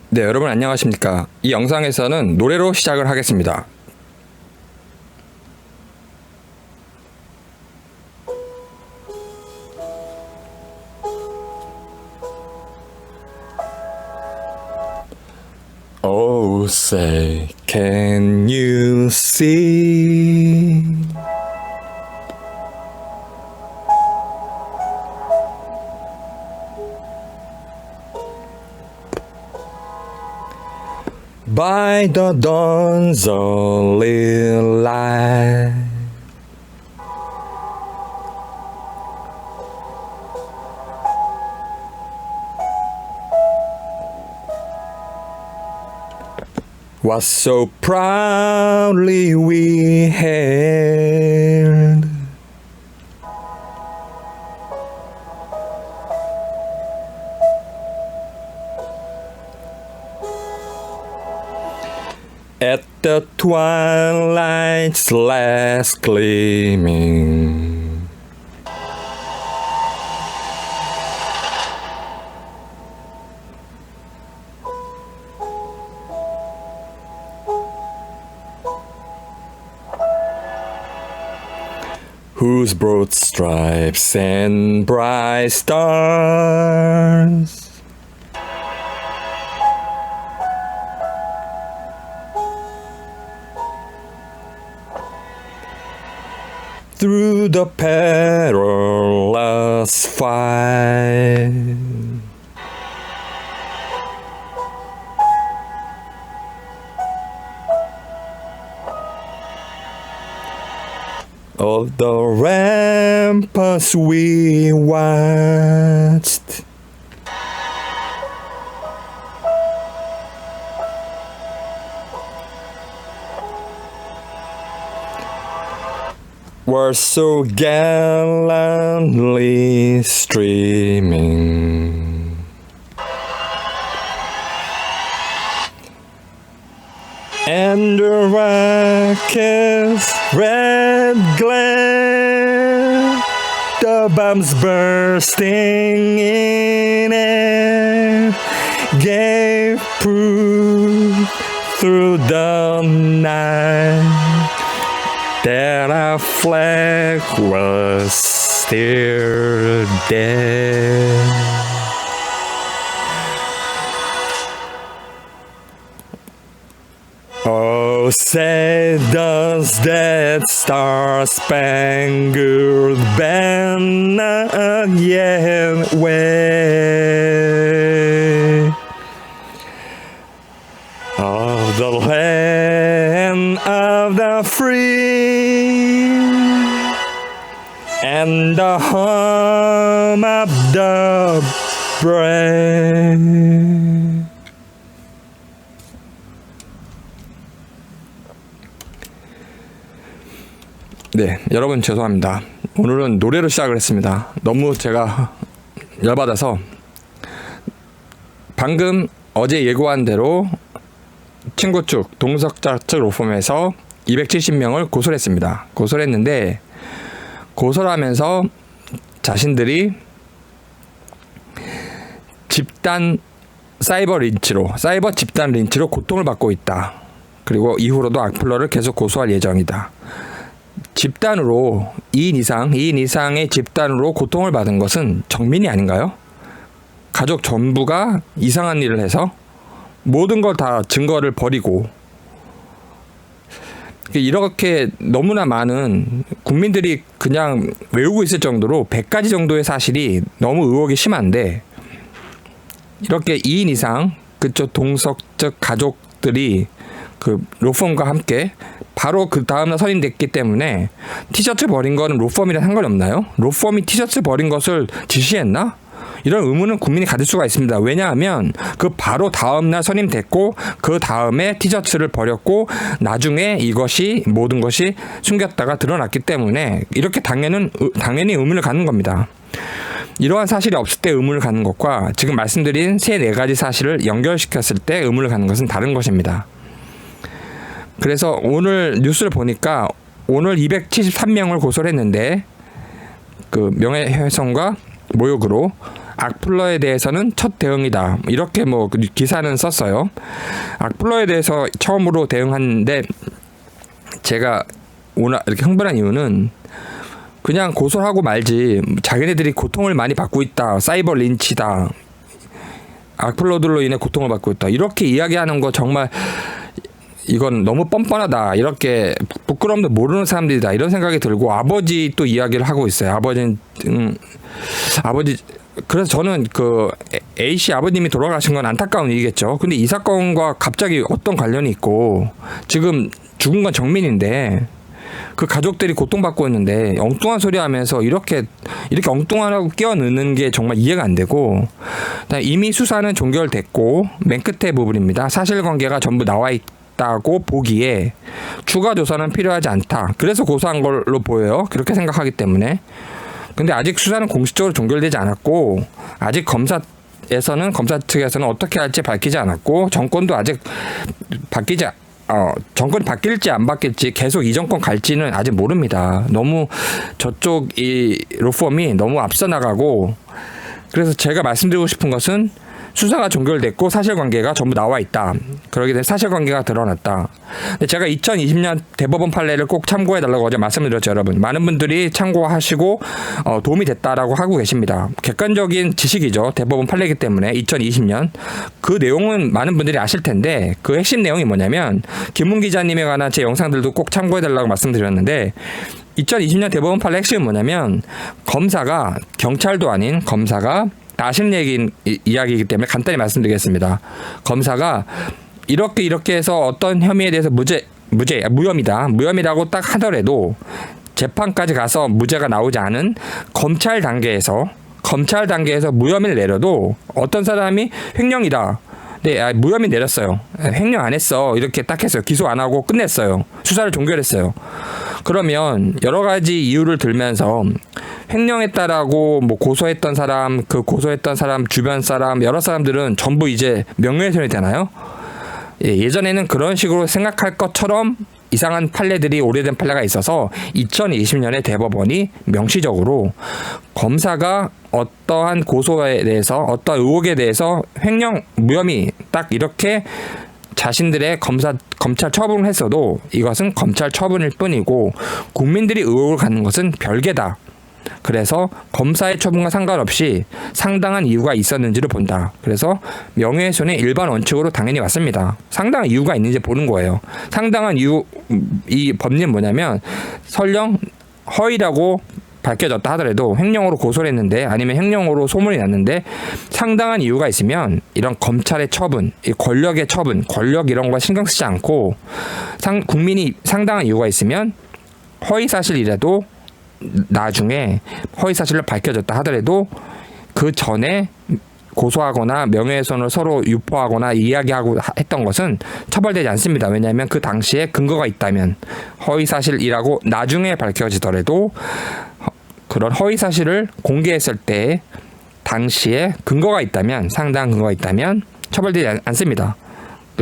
네, 여러분 안녕하십니까? 이 영상에서는 노래로 시작을 하겠습니다. Oh, say, can you see? By the dawn's early light, what so proudly we hailed, at the twilight's last gleaming. Whose broad stripes and bright stars through the perilous fight of the ramparts we watched, were so gallantly streaming. And the rocket's red glare, the bombs bursting in air, gave proof through the night that our flag was still there. Oh, say does that star-spangled banner yet wave of the land of the free and the home of the brave. 네, 여러분 죄송합니다. 오늘은 노래로 시작을 했습니다. 너무 제가 열받아서 방금 어제 예고한 대로 친구 측, 동석자 측 로펌에서 270명을 고소를 했습니다. 고소를 했는데 고소를 하면서 자신들이 집단 사이버 집단 린치로 고통을 받고 있다. 그리고 이후로도 악플러를 계속 고소할 예정이다. 집단으로 2인 이상의 집단으로 고통을 받은 것은 정민이 아닌가요? 가족 전부가 이상한 일을 해서 모든 걸 다 증거를 버리고 이렇게 너무나 많은 국민들이 그냥 외우고 있을 정도로 100가지 정도의 사실이 너무 의혹이 심한데 이렇게 2인 이상 그쪽 동석적 가족들이 그 로펌과 함께 바로 그 다음날 선임됐기 때문에 티셔츠 버린 거는 로펌이랑 상관이 없나요? 로펌이 티셔츠 버린 것을 지시했나? 이런 의문은 국민이 가질 수가 있습니다. 왜냐하면 그 바로 다음날 선임됐고 그 다음에 티셔츠를 버렸고 나중에 이것이 모든 것이 숨겼다가 드러났기 때문에 이렇게 당연히 의문을 갖는 겁니다. 이러한 사실이 없을 때 의문을 갖는 것과 지금 말씀드린 3-4가지 사실을 연결시켰을 때 의문을 갖는 것은 다른 것입니다. 그래서 오늘 뉴스를 보니까 오늘 273명을 고소를 했는데 그 명예훼손과 모욕으로 악플러에 대해서는 첫 대응이다. 이렇게 뭐 기사는 썼어요. 악플러에 대해서 처음으로 대응하는데 제가 오늘 이렇게 흥분한 이유는 그냥 고소하고 말지 자기네들이 고통을 많이 받고 있다. 사이버 린치다. 악플러들로 인해 고통을 받고 있다. 이렇게 이야기하는 거 정말 이건 너무 뻔뻔하다. 이렇게 부끄러움도 모르는 사람들이다. 이런 생각이 들고 아버지 또 이야기를 하고 있어요. 아버지 그래서 저는 그 A씨 아버님이 돌아가신 건 안타까운 일이겠죠. 근데 이 사건과 갑자기 어떤 관련이 있고 지금 죽은 건 정민인데 그 가족들이 고통받고 있는데 엉뚱한 소리 하면서 이렇게 엉뚱하다고 끼어넣는 게 정말 이해가 안 되고 이미 수사는 종결됐고 맨 끝에 부분입니다. 사실관계가 전부 나와 있다고 보기에 추가 조사는 필요하지 않다. 그래서 고소한 걸로 보여요. 그렇게 생각하기 때문에. 근데 아직 수사는 공식적으로 종결되지 않았고 아직 검사 측에서는 어떻게 할지 밝히지 않았고 정권도 아직 정권이 바뀔지 안 바뀔지 계속 이 정권 갈지는 아직 모릅니다. 너무 저쪽 이 로펌이 너무 앞서 나가고 그래서 제가 말씀드리고 싶은 것은 수사가 종결됐고 사실관계가 전부 나와 있다. 그러게 되면 사실관계가 드러났다. 근데 제가 2020년 대법원 판례를 꼭 참고해달라고 어제 말씀을 드렸죠, 여러분. 많은 분들이 참고하시고 도움이 됐다라고 하고 계십니다. 객관적인 지식이죠. 대법원 판례이기 때문에 2020년 그 내용은 많은 분들이 아실 텐데 그 핵심 내용이 뭐냐면 김문 기자님에 관한 제 영상들도 꼭 참고해달라고 말씀드렸는데 2020년 대법원 판례 핵심은 뭐냐면 검사가 경찰도 아닌 검사가 아시는 이야기이기 때문에 간단히 말씀드리겠습니다. 검사가 이렇게 해서 어떤 혐의에 대해서 무혐의라고 딱 하더라도 재판까지 가서 무죄가 나오지 않은 검찰 단계에서 무혐의를 내려도 어떤 사람이 횡령이다. 네, 무혐의 내렸어요. 횡령 안 했어. 이렇게 딱 했어요. 기소 안 하고 끝냈어요. 수사를 종결했어요. 그러면 여러 가지 이유를 들면서 횡령했다라고 뭐 고소했던 사람, 그 고소했던 사람 주변 사람 여러 사람들은 전부 이제 명예훼손이 되나요? 예전에는 그런 식으로 생각할 것처럼 이상한 판례들이 오래된 판례가 있어서 2020년에 대법원이 명시적으로 검사가 어떠한 고소에 대해서 어떤 의혹에 대해서 횡령 무혐의 딱 이렇게 자신들의 검찰 처분을 했어도 이것은 검찰 처분일 뿐이고 국민들이 의혹을 갖는 것은 별개다. 그래서 검사의 처분과 상관없이 상당한 이유가 있었는지를 본다. 그래서 명예훼손의 일반 원칙으로 당연히 왔습니다. 상당한 이유가 있는지 보는 거예요. 상당한 이유, 이 법리는 뭐냐면 설령 허위라고 밝혀졌다 하더라도 횡령으로 고소를 했는데 아니면 횡령으로 소문이 났는데 상당한 이유가 있으면 이런 검찰의 처분, 이 권력의 처분, 권력 이런 거 신경 쓰지 않고 국민이 상당한 이유가 있으면 허위사실이라도 나중에 허위사실로 밝혀졌다 하더라도 그 전에 고소하거나 명예훼손을 서로 유포하거나 이야기하고 했던 것은 처벌되지 않습니다. 왜냐하면 그 당시에 근거가 있다면 허위사실이라고 나중에 밝혀지더라도 그런 허위사실을 공개했을 때 당시에 근거가 있다면 상당한 근거가 있다면 처벌되지 않습니다.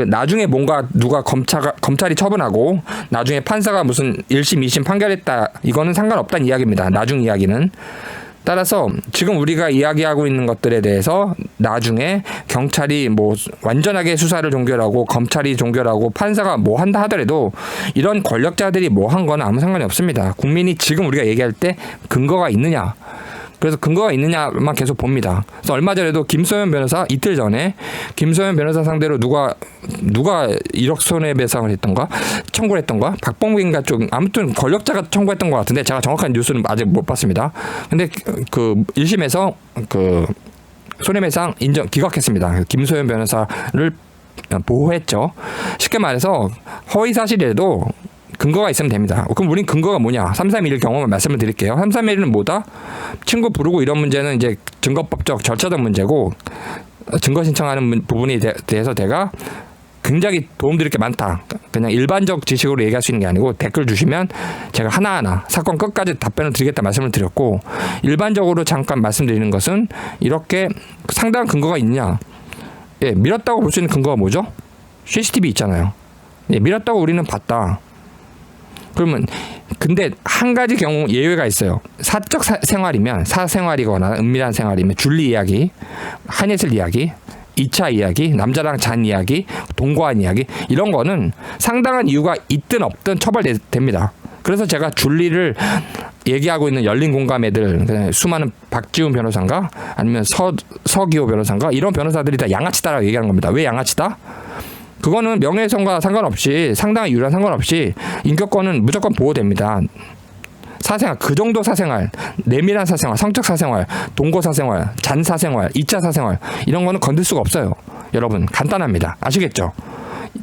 나중에 뭔가 누가 검찰이 처분하고 나중에 판사가 무슨 1심, 2심 판결했다 이거는 상관없다는 이야기입니다. 나중 이야기는. 따라서 지금 우리가 이야기하고 있는 것들에 대해서 나중에 경찰이 뭐 완전하게 수사를 종결하고 검찰이 종결하고 판사가 뭐 한다 하더라도 이런 권력자들이 뭐 한 건 아무 상관이 없습니다. 국민이 지금 우리가 얘기할 때 근거가 있느냐. 그래서 근거가 있느냐만 계속 봅니다. 그래서 얼마 전에도 김소연 변호사 이틀 전에 김소연 변호사 상대로 누가 1억 손해배상을 했던가 청구를 했던가 박범계인가 쪽 아무튼 권력자가 청구했던 것 같은데 제가 정확한 뉴스는 아직 못 봤습니다. 근데 그 1심에서 그 손해배상 기각했습니다. 김소연 변호사를 보호했죠. 쉽게 말해서 허위사실이라도 근거가 있으면 됩니다. 그럼 우린 근거가 뭐냐? 331 경험을 말씀을 드릴게요. 331은 뭐다? 친구 부르고 이런 문제는 이제 증거법적 절차적 문제고 증거 신청하는 부분에 대해서 제가 굉장히 도움드릴 게 많다. 그냥 일반적 지식으로 얘기할 수 있는 게 아니고 댓글 주시면 제가 하나하나 사건 끝까지 답변을 드리겠다 말씀을 드렸고 일반적으로 잠깐 말씀드리는 것은 이렇게 상당한 근거가 있냐? 예, 밀었다고 볼 수 있는 근거가 뭐죠? CCTV 있잖아요. 예, 밀었다고 우리는 봤다. 그러면 근데 한 가지 경우 예외가 있어요. 사적 생활이면 사생활이거나 은밀한 생활이면 줄리 이야기, 한예슬 이야기, 2차 이야기, 남자랑 잔 이야기, 동거한 이야기 이런 거는 상당한 이유가 있든 없든 처벌됩니다. 그래서 제가 줄리를 얘기하고 있는 열린 공감 애들 수많은 박지훈 변호사인가 아니면 서기호 변호사인가 이런 변호사들이 다 양아치다라고 얘기하는 겁니다. 왜 양아치다? 그거는 명예훼손과 상관없이 상당한 이유랑 상관없이 인격권은 무조건 보호됩니다. 사생활, 그 정도 사생활, 내밀한 사생활, 성적 사생활, 동거 사생활, 잔 사생활, 2차 사생활 이런 거는 건들 수가 없어요. 여러분 간단합니다. 아시겠죠?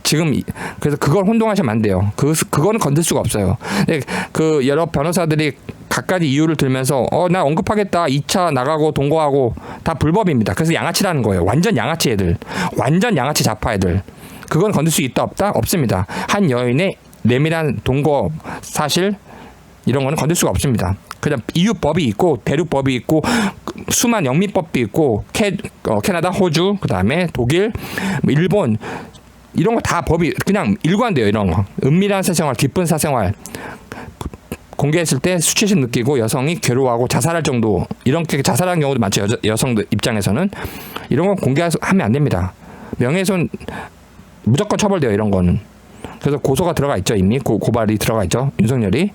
지금 그래서 그걸 혼동하시면 안 돼요. 그거는 건들 수가 없어요. 근데 그 여러 변호사들이 갖가지 이유를 들면서 나 언급하겠다 2차 나가고 동거하고 다 불법입니다. 그래서 양아치라는 거예요. 완전 양아치 애들, 완전 양아치 자파 애들. 그건 건들 수 있다 없다? 없습니다. 한 여인의 내밀한 동거 사실 이런 거는 건들 수가 없습니다. 그냥 이유법이 있고 대륙법이 있고 수많은 영미법도 있고 캐나다, 호주, 그다음에 독일, 일본 이런 거 다 법이 그냥 일관돼요. 이런 거 은밀한 사생활, 깊은 사생활 공개했을 때 수치심 느끼고 여성이 괴로워하고 자살할 정도 이렇게 자살하는 경우도 많죠. 여성들 입장에서는 이런 거 공개하면 안 됩니다. 명예훼손 무조건 처벌돼요. 이런 거는. 그래서 고소가 들어가 있죠. 이미 고발이 들어가 있죠. 윤석열이.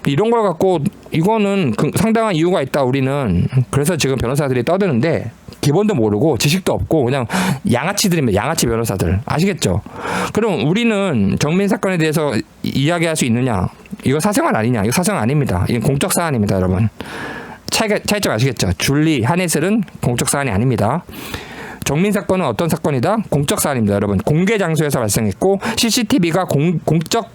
이런 걸 갖고 이거는 상당한 이유가 있다 우리는. 그래서 지금 변호사들이 떠드는데 기본도 모르고 지식도 없고 그냥 양아치들입니다. 양아치 변호사들. 아시겠죠? 그럼 우리는 정민 사건에 대해서 이야기할 수 있느냐? 이거 사생활 아니냐? 이거 사생활 아닙니다. 이건 공적 사안입니다. 여러분. 차이점 아시겠죠? 줄리, 한예슬은 공적 사안이 아닙니다. 정민 사건은 어떤 사건이다? 공적 사안입니다. 여러분. 공개 장소에서 발생했고 CCTV가 공적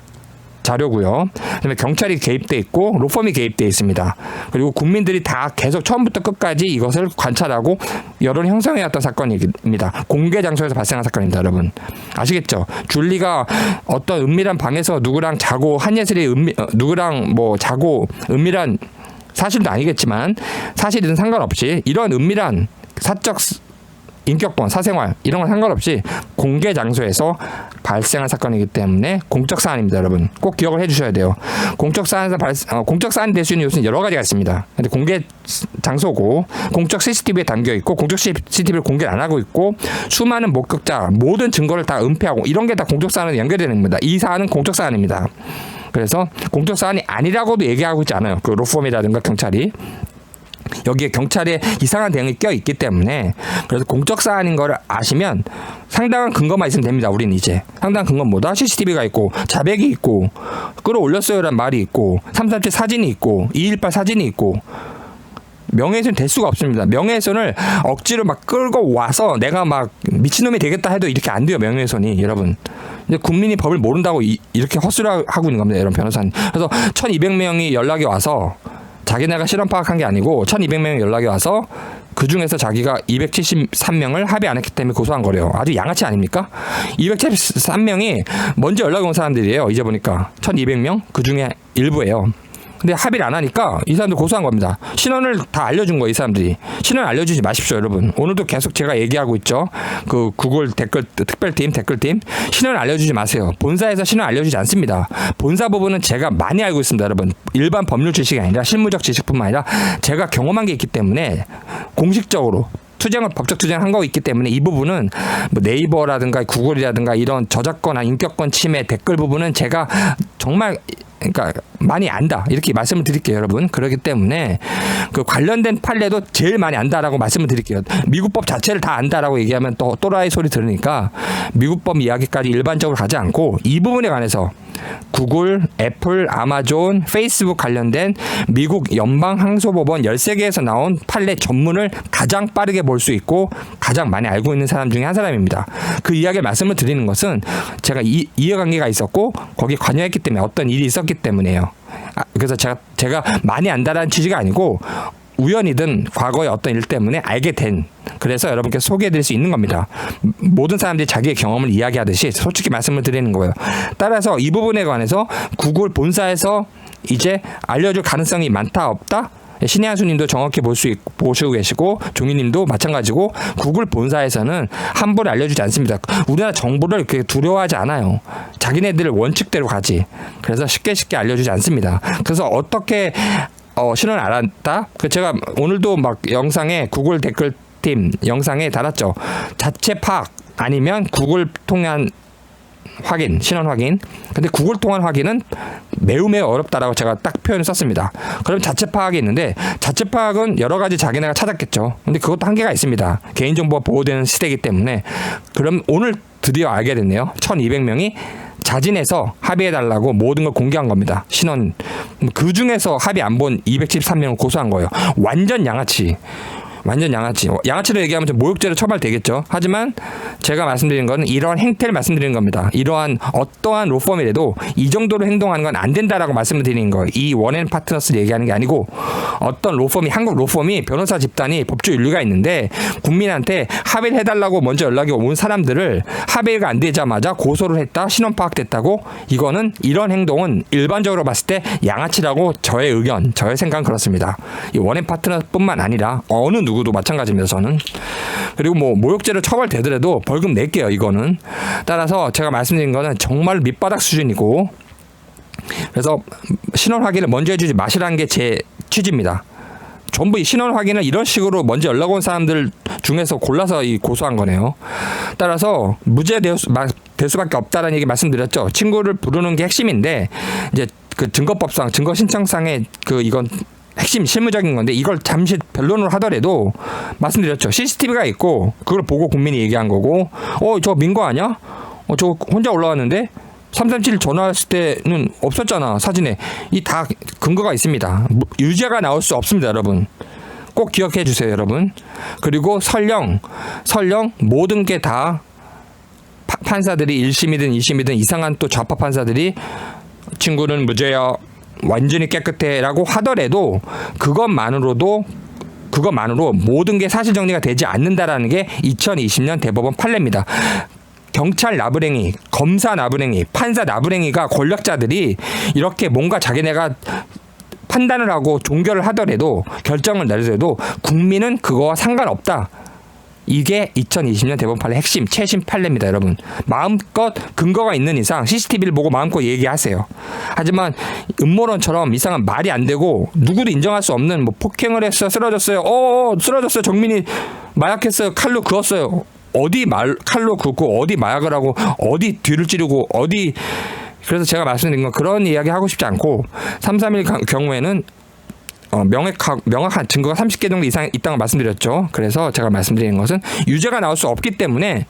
자료고요. 그다음에 경찰이 개입돼 있고 로펌이 개입돼 있습니다. 그리고 국민들이 다 계속 처음부터 끝까지 이것을 관찰하고 여론 형성해왔던 사건입니다. 공개 장소에서 발생한 사건입니다. 여러분. 아시겠죠? 줄리가 어떤 은밀한 방에서 누구랑 자고 한예슬이 누구랑 뭐 자고 은밀한 사실도 아니겠지만 사실은 상관없이 이런 은밀한 사적 인격권, 사생활 이런 건 상관없이 공개 장소에서 발생한 사건이기 때문에 공적 사안입니다, 여러분. 꼭 기억을 해주셔야 돼요. 공적 사안에서 공적 사안이 될 수 있는 요소는 여러 가지가 있습니다. 근데 공개 장소고 공적 CCTV에 담겨 있고 공적 CCTV를 공개를 안 하고 있고 수많은 목격자 모든 증거를 다 은폐하고 이런 게 다 공적 사안에 연결되는 겁니다. 이 사안은 공적 사안입니다. 그래서 공적 사안이 아니라고도 얘기하고 있지 않아요. 그 로펌이라든가 경찰이. 여기에 경찰의 이상한 대응이 껴있기 때문에 그래서 공적 사안인 걸 아시면 상당한 근거만 있으면 됩니다. 우리는 이제 상당한 근거는 뭐다? CCTV가 있고 자백이 있고 끌어올렸어요란 말이 있고 337 사진이 있고 218 사진이 있고 명예훼손 될 수가 없습니다. 명예훼손을 억지로 막 끌고 와서 내가 막 미친놈이 되겠다 해도 이렇게 안 돼요. 명예훼손이 여러분. 근데 국민이 법을 모른다고 이렇게 헛소리 하고 있는 겁니다. 여러분 변호사님. 그래서 1200명이 연락이 와서 자기네가 실험 파악한 게 아니고 1200명이 연락이 와서 그중에서 자기가 273명을 합의 안 했기 때문에 고소한 거래요. 아주 양아치 아닙니까? 273명이 먼저 연락이 온 사람들이에요. 이제 보니까 1200명 그중에 일부예요. 근데 합의를 안 하니까 이 사람들 고소한 겁니다. 신원을 다 알려준 거예요. 이 사람들이. 신원 알려주지 마십시오. 여러분. 오늘도 계속 제가 얘기하고 있죠. 그 구글 특별팀 댓글팀 신원 알려주지 마세요. 본사에서 신원 알려주지 않습니다. 본사 부분은 제가 많이 알고 있습니다. 여러분. 일반 법률 지식이 아니라 실무적 지식뿐만 아니라 제가 경험한 게 있기 때문에 공식적으로 법적 투쟁을 한 거 있기 때문에 이 부분은 뭐 네이버라든가 구글이라든가 이런 저작권이나 인격권 침해 댓글 부분은 제가 정말 그러니까 많이 안다 이렇게 말씀을 드릴게요, 여러분. 그렇기 때문에 그 관련된 판례도 제일 많이 안다라고 말씀을 드릴게요. 미국 법 자체를 다 안다라고 얘기하면 또 또라이 소리 들으니까 미국 법 이야기까지 일반적으로 가지 않고 이 부분에 관해서 구글, 애플, 아마존, 페이스북 관련된 미국 연방항소법원 13개에서 나온 판례 전문을 가장 빠르게 볼 수 있고 가장 많이 알고 있는 사람 중에 한 사람입니다. 그 이야기를 말씀을 드리는 것은 제가 이해관계가 있었고 거기에 관여했기 때문에 어떤 일이 있었기 때문에요. 그래서 제가 많이 안다라는 취지가 아니고 우연이든 과거의 어떤 일 때문에 알게 된 그래서 여러분께 소개해드릴 수 있는 겁니다. 모든 사람들이 자기의 경험을 이야기하듯이 솔직히 말씀을 드리는 거예요. 따라서 이 부분에 관해서 구글 본사에서 이제 알려줄 가능성이 많다 없다? 신의 한수님도 정확히 보시고 계시고 종이님도 마찬가지고 구글 본사에서는 함부로 알려주지 않습니다. 우리나라 정보를 그렇게 두려워하지 않아요. 자기네들 원칙대로 가지. 그래서 쉽게 알려주지 않습니다. 그래서 어떻게 신원을 알았다? 제가 오늘도 막 영상에 구글 댓글팀 영상에 달았죠. 자체 파악 아니면 구글 통한 확인, 신원 확인. 근데 구글 통한 확인은 매우 어렵다라고 제가 딱 표현을 썼습니다. 그럼 자체 파악이 있는데 자체 파악은 여러 가지 자기네가 찾았겠죠. 근데 그것도 한계가 있습니다. 개인정보가 보호되는 시대이기 때문에. 그럼 오늘 드디어 알게 됐네요. 1200명이 자진해서 합의해달라고 모든 걸 공개한 겁니다. 신원. 그 중에서 합의 안 본 273명을 고소한 거예요. 완전 양아치. 양아치로 얘기하면 좀 모욕죄로 처벌되겠죠. 하지만 제가 말씀드린 건 이러한 행태를 말씀드리는 겁니다. 이러한 어떠한 로펌이라도 이 정도로 행동하는 건 안 된다라고 말씀을 드리는 거예요. 이 원앤파트너스를 얘기하는 게 아니고 어떤 로펌이 한국 로펌이 변호사 집단이 법조 윤리가 있는데 국민한테 합의를 해달라고 먼저 연락이 온 사람들을 합의가 안 되자마자 고소를 했다. 신원 파악됐다고 이거는 이런 행동은 일반적으로 봤을 때 양아치라고 저의 의견, 저의 생각은 그렇습니다. 이 원앤파트너뿐만 아니라 어느 누구도 마찬가지입니다. 저는. 그리고 뭐 모욕죄로 처벌되더라도 벌금 낼게요. 이거는. 따라서 제가 말씀드린 거는 정말 밑바닥 수준이고 그래서 신원 확인을 먼저 해주지 마시라는 게 제 취지입니다. 전부 이 신원 확인을 이런 식으로 먼저 연락 온 사람들 중에서 골라서 고소한 거네요. 따라서 무죄될 수밖에 없다라는 얘기 말씀드렸죠. 친구를 부르는 게 핵심인데 이제 그 증거법상 증거 신청상의 이건 핵심 실무적인 건데 이걸 잠시 변론으로 하더라도 말씀드렸죠. CCTV가 있고 그걸 보고 국민이 얘기한 거고 저 민거 아니야? 저 혼자 올라왔는데 337 전화했을 때는 없었잖아. 사진에. 이 다 근거가 있습니다. 유죄가 나올 수 없습니다. 여러분. 꼭 기억해 주세요. 여러분. 그리고 설령 모든 게 다 판사들이 1심이든 2심이든 이상한 또 좌파 판사들이 친구는 무죄야. 완전히 깨끗해 라고 하더라도 그것만으로 모든 게 사실 정리가 되지 않는다라는 게 2020년 대법원 판례입니다. 경찰 나부랭이, 검사 나부랭이, 판사 나부랭이가 권력자들이 이렇게 뭔가 자기네가 판단을 하고 종결을 하더라도 결정을 내더라도 국민은 그거와 상관없다. 이게 2020년 대법원 판례 핵심 최신 판례입니다. 여러분. 마음껏 근거가 있는 이상 CCTV를 보고 마음껏 얘기하세요. 하지만 음모론처럼 이상한 말이 안 되고 누구도 인정할 수 없는 뭐 폭행을 했어 쓰러졌어요. 쓰러졌어요. 정민이 마약했어요. 칼로 그었어요. 어디 칼로 긋고 어디 마약을 하고 어디 뒤를 찌르고 어디. 그래서 제가 말씀드린 건 그런 이야기 하고 싶지 않고 331 경우에는 명확한 증거가 30개 정도 이상 있다고 말씀드렸죠. 그래서 제가 말씀드리는 것은 유죄가 나올 수 없기 때문에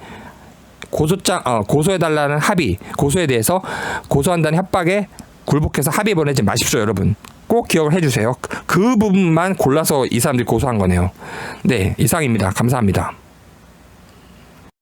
고소해달라는 합의, 고소에 대해서 고소한다는 협박에 굴복해서 합의 보내지 마십시오. 여러분. 꼭 기억을 해주세요. 그 부분만 골라서 이 사람들이 고소한 거네요. 네, 이상입니다. 감사합니다.